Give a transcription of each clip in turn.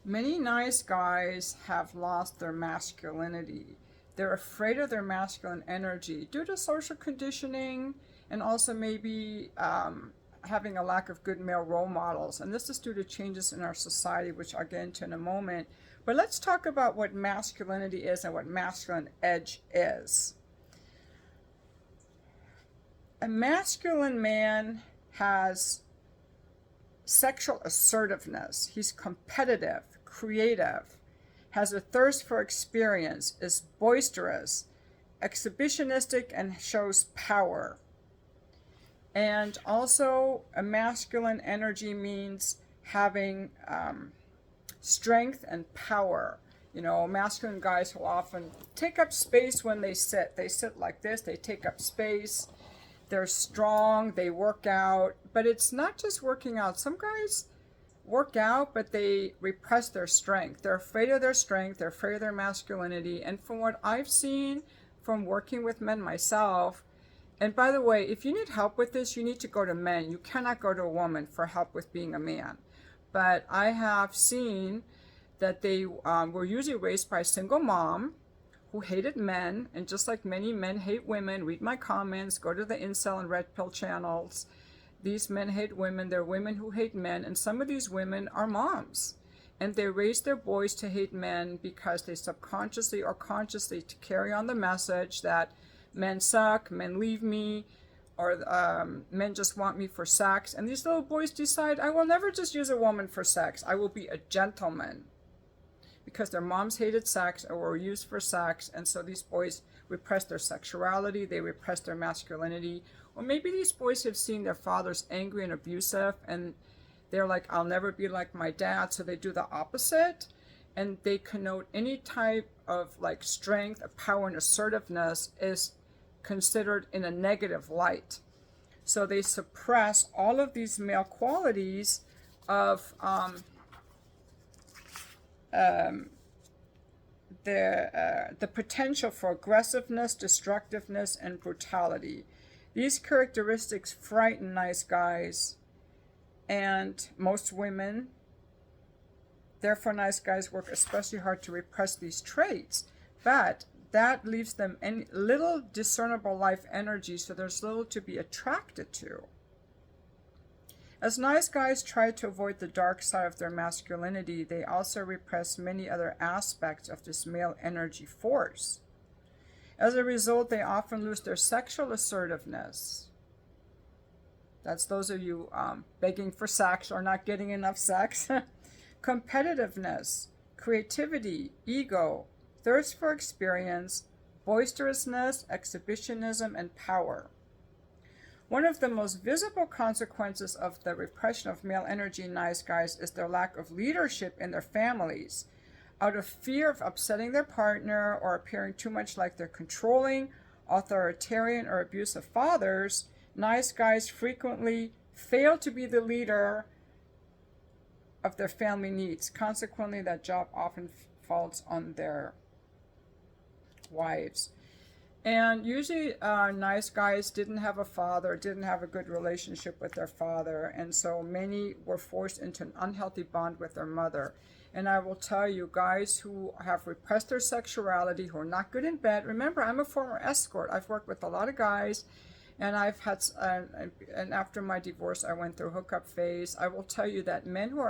Many nice guys have lost their masculinity. They're afraid of their masculine energy due to social conditioning and also maybe having a lack of good male role models. And this is due to changes in our society, which I'll get into in a moment. But let's talk about what masculinity is and what masculine edge is. A masculine man has sexual assertiveness. He's competitive, creative, has a thirst for experience, is boisterous, exhibitionistic, and shows power. And also, a masculine energy means having strength and power. You know, masculine guys will often take up space when they sit. They sit like this, they take up space. They're strong, they work out, but it's not just working out. Some guys work out, but they repress their strength. They're afraid of their strength, they're afraid of their masculinity. And from what I've seen from working with men myself, and by the way, if you need help with this, you need to go to men. You cannot go to a woman for help with being a man. But I have seen that they were usually raised by a single mom who hated men, and just like many men hate women, read my comments, go to the incel and red pill channels. These men hate women, they're women who hate men, and some of these women are moms. And they raise their boys to hate men because they subconsciously or consciously to carry on the message that men suck, men leave me, or men just want me for sex. And these little boys decide, I will never just use a woman for sex, I will be a gentleman. Because their moms hated sex or were used for sex, and so these boys repress their sexuality, they repress their masculinity. Or maybe these boys have seen their fathers angry and abusive, and they're like, I'll never be like my dad, so they do the opposite, and they connote any type of like strength, power, and assertiveness is considered in a negative light. So they suppress all of these male qualities of the potential for aggressiveness, destructiveness, and brutality. These characteristics frighten nice guys and most women. Therefore, nice guys work especially hard to repress these traits. But that leaves them little discernible life energy, so there's little to be attracted to. As nice guys try to avoid the dark side of their masculinity, they also repress many other aspects of this male energy force. As a result, they often lose their sexual assertiveness. That's those of you begging for sex or not getting enough sex. Competitiveness, creativity, ego, thirst for experience, boisterousness, exhibitionism, and power. One of the most visible consequences of the repression of male energy in nice guys is their lack of leadership in their families. Out of fear of upsetting their partner or appearing too much like their controlling, authoritarian, or abusive fathers, nice guys frequently fail to be the leader of their family needs. Consequently, that job often falls on their wives. And usually nice guys didn't have a father, didn't have a good relationship with their father, and so many were forced into an unhealthy bond with their mother. And I will tell you, guys who have repressed their sexuality, who are not good in bed, remember, I'm a former escort. I've worked with a lot of guys, and I've had, and after my divorce, I went through a hookup phase. I will tell you that men who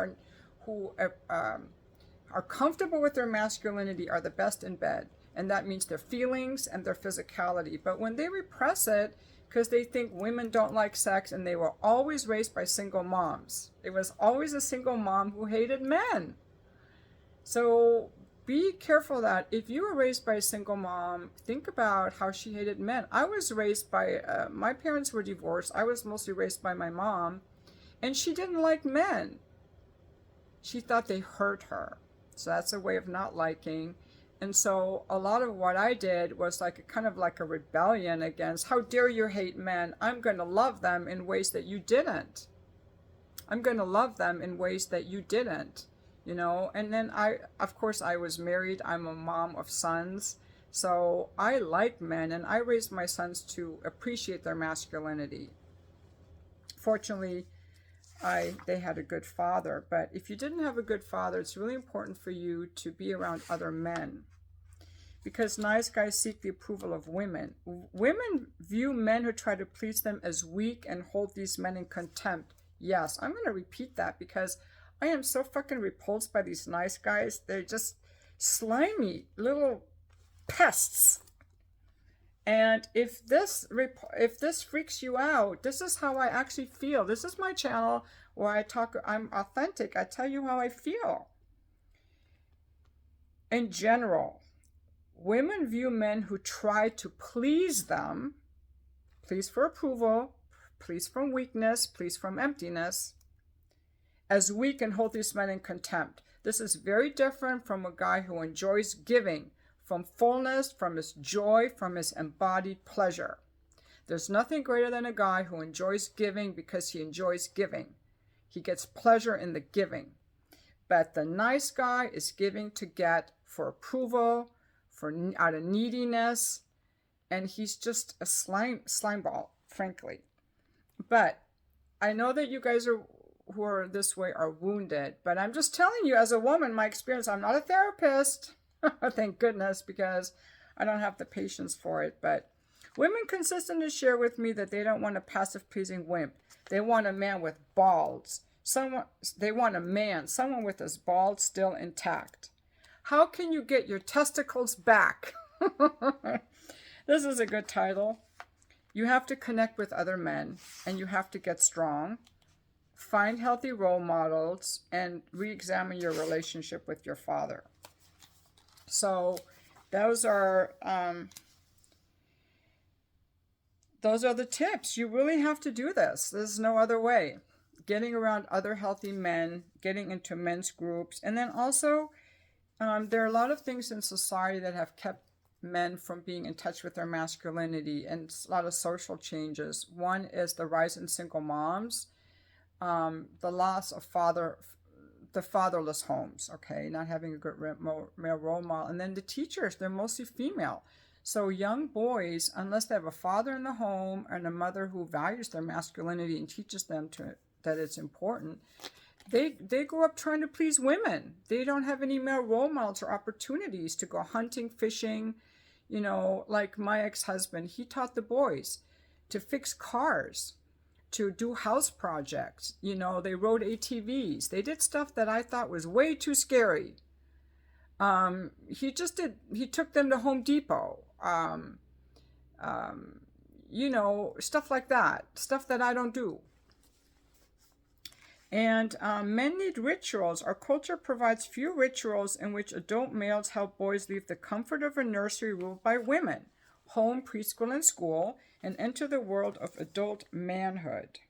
are comfortable with their masculinity are the best in bed. And that means their feelings and their physicality. But when they repress it, because they think women don't like sex, and they were always raised by single moms. It was always a single mom who hated men. So be careful that if you were raised by a single mom, think about how she hated men. I was raised by, my parents were divorced. I was mostly raised by my mom, and she didn't like men. She thought they hurt her. So that's a way of not liking. And so a lot of what I did was like kind of like a rebellion against, how dare you hate men? I'm going to love them in ways that you didn't. I'm going to love them in ways that you didn't, you know. And then of course, I was married. I'm a mom of sons. So I like men, and I raised my sons to appreciate their masculinity. Fortunately, they had a good father. But if you didn't have a good father, it's really important for you to be around other men, because nice guys seek the approval of women. Women view men who try to please them as weak and hold these men in contempt. Yes, I'm going to repeat that because I am so fucking repulsed by these nice guys. They're just slimy little pests. And if this freaks you out, this is how I actually feel. This is my channel where I'm authentic. I tell you how I feel. In general, women view men who try to please them, please for approval, please from weakness, please from emptiness, as weak and hold these men in contempt. This is very different from a guy who enjoys giving, from fullness, from his joy, from his embodied pleasure. There's nothing greater than a guy who enjoys giving because he enjoys giving. He gets pleasure in the giving. But the nice guy is giving to get for approval, out of neediness, and he's just a slime ball, frankly. But I know that you guys who are this way are wounded, but I'm just telling you as a woman, my experience. I'm not a therapist. Thank goodness, because I don't have the patience for it. But women consistently share with me that they don't want a passive pleasing wimp. They want a man with balls. They want a man, someone with his balls still intact. How can you get your testicles back? This is a good title. You have to connect with other men, and you have to get strong. Find healthy role models and re-examine your relationship with your father. So those are the tips. You really have to do this. There's no other way. Getting around other healthy men, getting into men's groups, and then also there are a lot of things in society that have kept men from being in touch with their masculinity, and a lot of social changes. One is the rise in single moms, the loss of the fatherless homes, okay, not having a good male role model. And then the teachers, they're mostly female. So young boys, unless they have a father in the home and a mother who values their masculinity and teaches them that it's important, they grow up trying to please women. They don't have any male role models or opportunities to go hunting, fishing. Like my ex-husband, he taught the boys to fix cars, to do house projects. They rode ATVs. They did stuff that I thought was way too scary. He took them to Home Depot. Stuff like that. Stuff that I don't do. And men need rituals. Our culture provides few rituals in which adult males help boys leave the comfort of a nursery ruled by women, home, preschool, and school, and enter the world of adult manhood.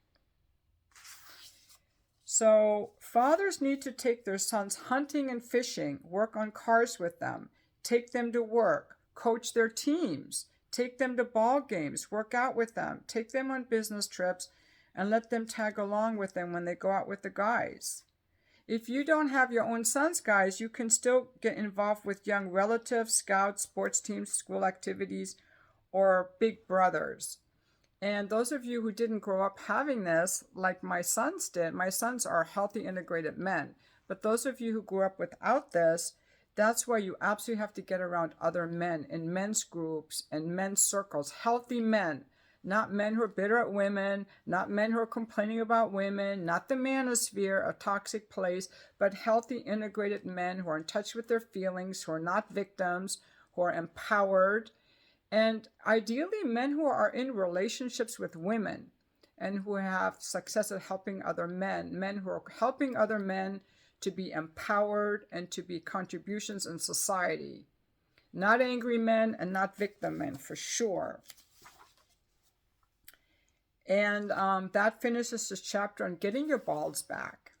So fathers need to take their sons hunting and fishing, work on cars with them, take them to work, coach their teams, take them to ball games, work out with them, take them on business trips, and let them tag along with them when they go out with the guys. If you don't have your own sons, guys, you can still get involved with young relatives, scouts, sports teams, school activities, or big brothers. And those of you who didn't grow up having this, like my sons did, my sons are healthy, integrated men. But those of you who grew up without this, that's why you absolutely have to get around other men in men's groups and men's circles, healthy men, not men who are bitter at women, not men who are complaining about women, not the manosphere, a toxic place, but healthy, integrated men who are in touch with their feelings, who are not victims, who are empowered. And ideally, men who are in relationships with women and who have success at helping other men who are helping other men to be empowered and to be contributions in society. Not angry men and not victim men, for sure. And that finishes this chapter on getting your balls back.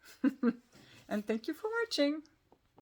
And thank you for watching.